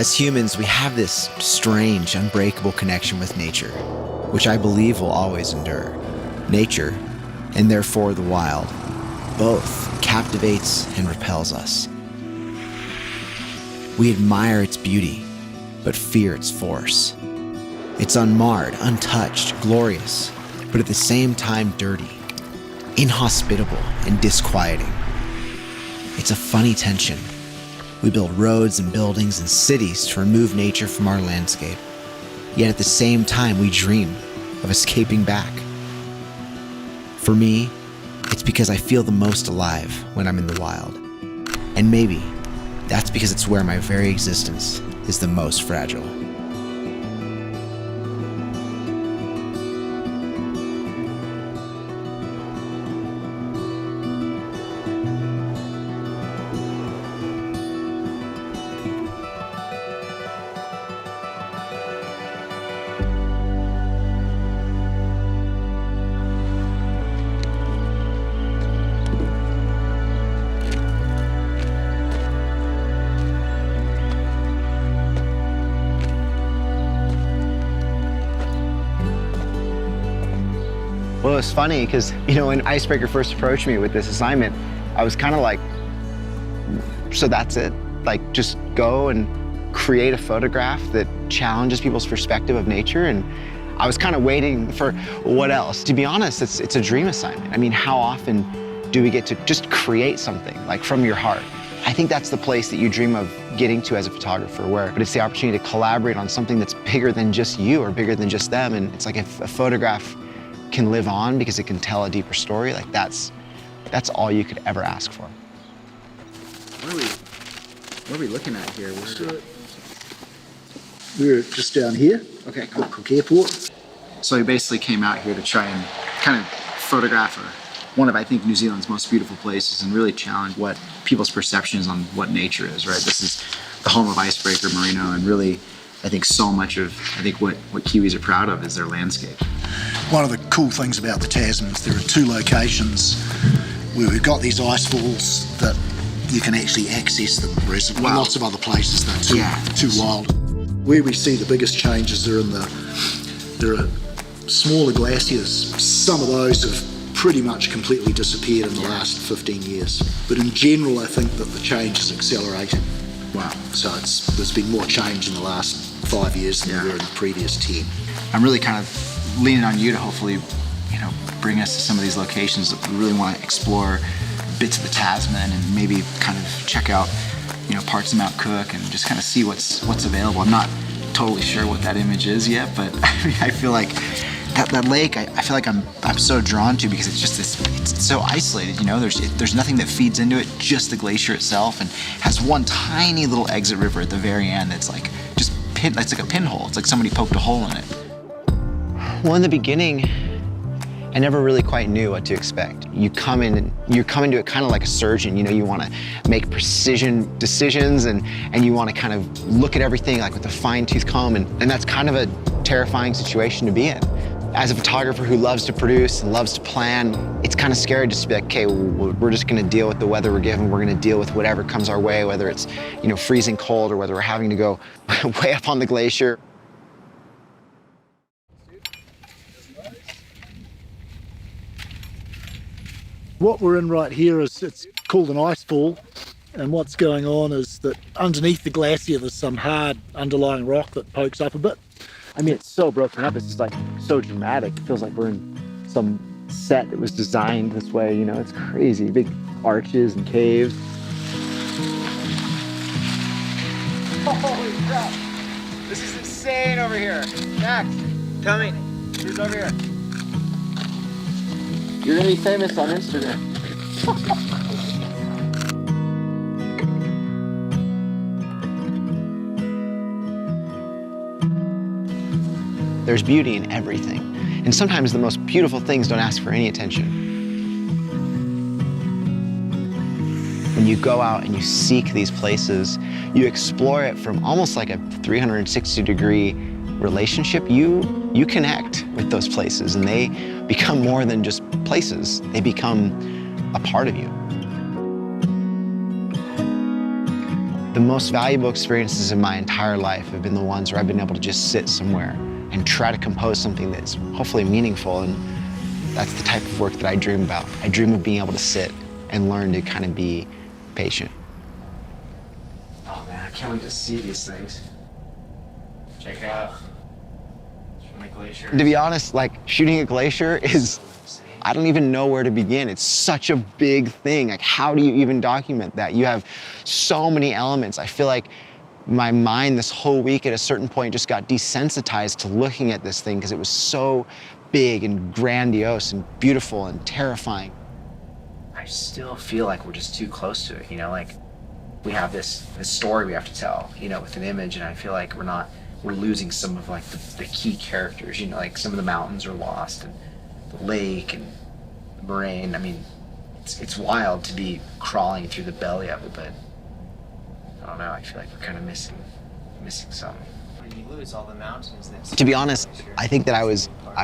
As humans, we have this strange, unbreakable connection with nature, which I believe will always endure. Nature, and therefore the wild, both captivates and repels us. We admire its beauty, but fear its force. It's unmarred, untouched, glorious, but at the same time dirty, inhospitable, and disquieting. It's a funny tension. We build roads and buildings and cities to remove nature from our landscape. Yet at the same time, we dream of escaping back. For me, it's because I feel the most alive when I'm in the wild. And maybe that's because it's where my very existence is the most fragile. Well, it's funny because, when Icebreaker first approached me with this assignment, I was kind of like, so that's it? Like, just go and create a photograph that challenges people's perspective of nature? And I was kind of waiting for what else? To be honest, it's a dream assignment. I mean, how often do we get to just create something, like from your heart? I think that's the place that you dream of getting to as a photographer, but it's the opportunity to collaborate on something that's bigger than just you or bigger than just them. And it's like if a photograph can live on because it can tell a deeper story, like that's all you could ever ask for. What are we looking at here? We're just down here. Okay, cool. Cook Airport. So we basically came out here to try and kind of photograph one of, I think, New Zealand's most beautiful places and really challenge what people's perceptions on what nature is, right? This is the home of Icebreaker Merino, and really, I think so much of, what Kiwis are proud of is their landscape. One of the cool things about the Tasman is there are two locations where we've got these ice falls that you can actually access them, whereas lots of other places they're too wild. Where we see the biggest changes are there are smaller glaciers. Some of those have pretty much completely disappeared in the last 15 years. But in general, I think that the change is accelerating. Wow. So there's been more change in the last 5 years than there were in the previous 10. I'm really kind of leaning on you to hopefully, bring us to some of these locations that we really want to explore bits of the Tasman and maybe kind of check out, parts of Mount Cook and just kind of see what's available. I'm not totally sure what that image is yet, but I feel like that lake, I feel like I'm so drawn to because it's just it's so isolated, there's nothing that feeds into it, just the glacier itself, and has one tiny little exit river at the very end that's like it's like a pinhole. It's like somebody poked a hole in it. Well, in the beginning, I never really quite knew what to expect. You come into it kind of like a surgeon, you want to make precision decisions and you want to kind of look at everything like with a fine-tooth comb, and that's kind of a terrifying situation to be in. As a photographer who loves to produce and loves to plan, it's kind of scary just to be like, okay, we're just going to deal with the weather we're given. We're going to deal with whatever comes our way, whether it's, freezing cold or whether we're having to go way up on the glacier. What we're in right here it's called an ice fall, and what's going on is that underneath the glacier there's some hard underlying rock that pokes up a bit. I mean, it's so broken up, it's just like so dramatic. It feels like we're in some set that was designed this way, it's crazy. Big arches and caves. Holy crap! This is insane over here. Max, tell me, who's over here? You're gonna be famous on Instagram. There's beauty in everything. And sometimes the most beautiful things don't ask for any attention. When you go out and you seek these places, you explore it from almost like a 360-degree relationship. You connect with those places and they become more than just places. They become a part of you. The most valuable experiences in my entire life have been the ones where I've been able to just sit somewhere and try to compose something that's hopefully meaningful, and that's the type of work that I dream about. I dream of being able to sit and learn to kind of be patient. Oh man, I can't wait to see these things. Check it out. From the glacier. To be honest, like shooting a glacier is, I don't even know where to begin. It's such a big thing. Like, how do you even document that? You have so many elements. I feel like my mind this whole week at a certain point just got desensitized to looking at this thing because it was so big and grandiose and beautiful and terrifying. I still feel like we're just too close to it, you know, like we have this story we have to tell, you know, with an image, and I feel like we're losing some of like the key characters, you know, like some of the mountains are lost and the lake and the moraine. I mean, it's wild to be crawling through the belly of it, but I don't know, I feel like we're kind of missing something. When you lose all the mountains, To be honest, I think that I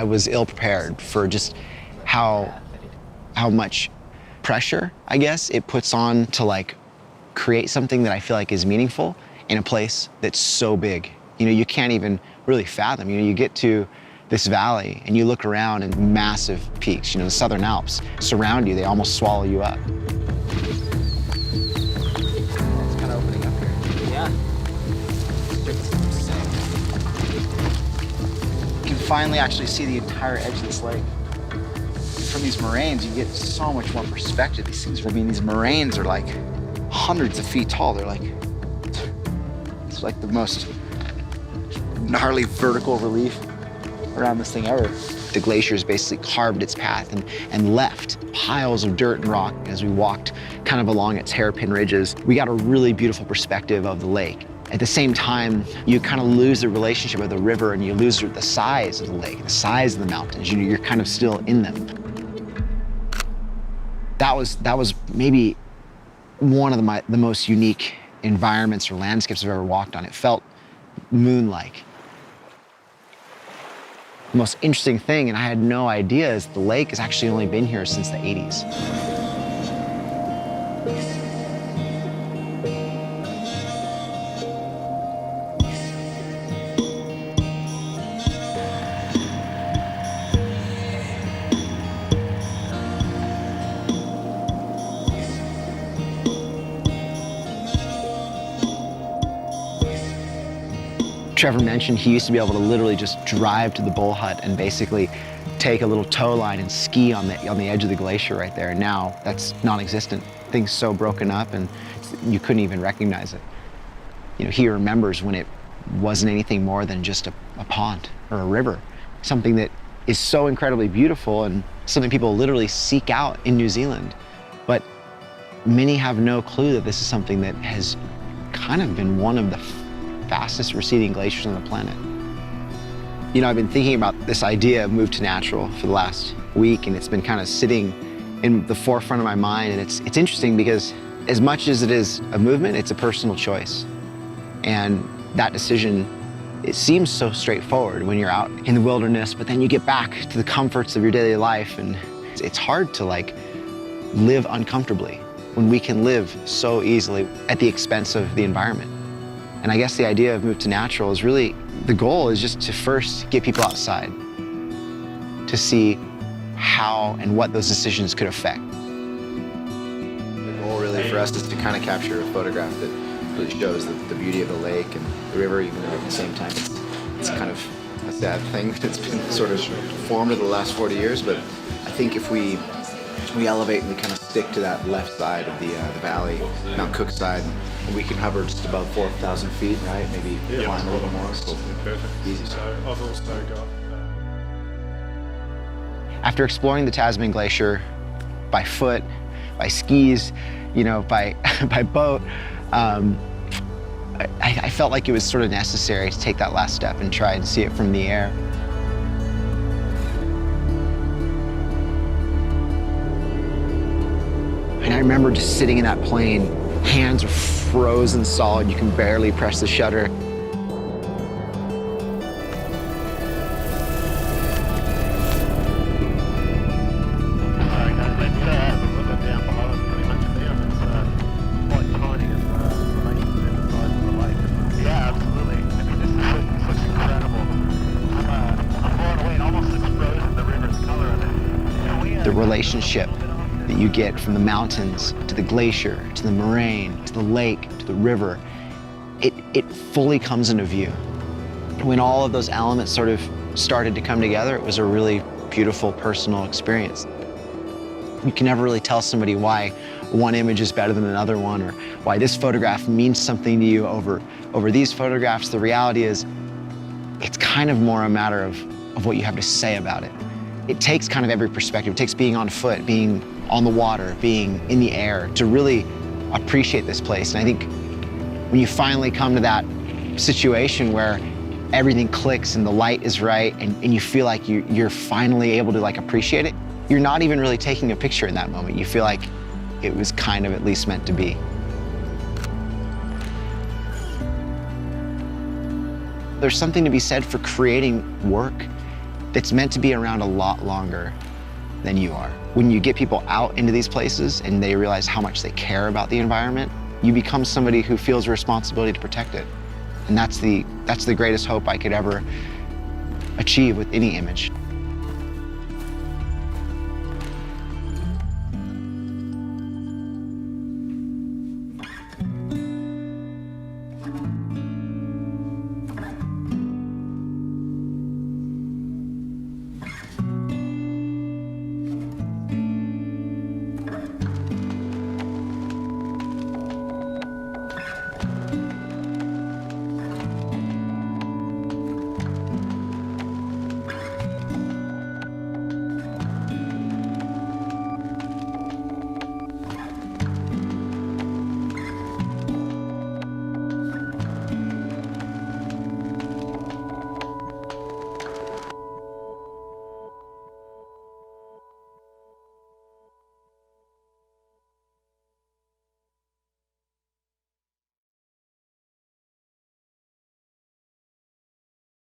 was ill prepared for just how much pressure, I guess, it puts on to like create something that I feel like is meaningful in a place that's so big. You know, you can't even really fathom. You know, you get to this valley and you look around and massive peaks, you know, the Southern Alps surround you, they almost swallow you up. It's kind of opening up here. Yeah. You can finally actually see the entire edge of this lake. From these moraines, you get so much more perspective. These things, I mean, these moraines are like hundreds of feet tall. They're like, it's like the most gnarly vertical relief around this thing ever. The glaciers basically carved its path and left piles of dirt and rock as we walked kind of along its hairpin ridges. We got a really beautiful perspective of the lake. At the same time, you kind of lose the relationship of the river and you lose the size of the lake, the size of the mountains. You know, you're kind of still in them. That was maybe one of the most unique environments or landscapes I've ever walked on. It felt moon-like. The most interesting thing, and I had no idea, is the lake has actually only been here since the 80s. Trevor mentioned he used to be able to literally just drive to the bull hut and basically take a little tow line and ski on the edge of the glacier right there. And now that's non-existent. Things so broken up and you couldn't even recognize it. You know, he remembers when it wasn't anything more than just a pond or a river, something that is so incredibly beautiful and something people literally seek out in New Zealand. But many have no clue that this is something that has kind of been one of the fastest receding glaciers on the planet. You know, I've been thinking about this idea of move to natural for the last week, and it's been kind of sitting in the forefront of my mind. And it's interesting because as much as it is a movement, it's a personal choice. And that decision, it seems so straightforward when you're out in the wilderness, but then you get back to the comforts of your daily life, and it's hard to like live uncomfortably when we can live so easily at the expense of the environment. And I guess the idea of move to natural is really, the goal is just to first get people outside to see how and what those decisions could affect. The goal really for us is to kind of capture a photograph that really shows the beauty of the lake and the river, even though at the same time it's kind of a sad thing that's been sort of formed over the last 40 years. But I think if we elevate and we kind of stick to that left side of the valley, Mount Cook side, we can hover just above 4,000 feet, right? Maybe climb a little more. So perfect. Easy. So I've also got. After exploring the Tasman Glacier by foot, by skis, you know, by boat, I felt like it was sort of necessary to take that last step and try and see it from the air. And I remember just sitting in that plane, hands are frozen solid, you can barely press the shutter. the relationship that you get from the mountains to the glacier, to the moraine, to the lake, to the river, it fully comes into view. When all of those elements sort of started to come together, it was a really beautiful personal experience. You can never really tell somebody why one image is better than another one, or why this photograph means something to you over these photographs. The reality is, it's kind of more a matter of what you have to say about it. It takes kind of every perspective. It takes being on foot, being on the water, being in the air, to really appreciate this place. And I think when you finally come to that situation where everything clicks and the light is right, and you feel like you're finally able to like appreciate it, you're not even really taking a picture in that moment. You feel like it was kind of at least meant to be. There's something to be said for creating work that's meant to be around a lot longer than you are. When you get people out into these places and they realize how much they care about the environment, you become somebody who feels a responsibility to protect it. And that's the greatest hope I could ever achieve with any image.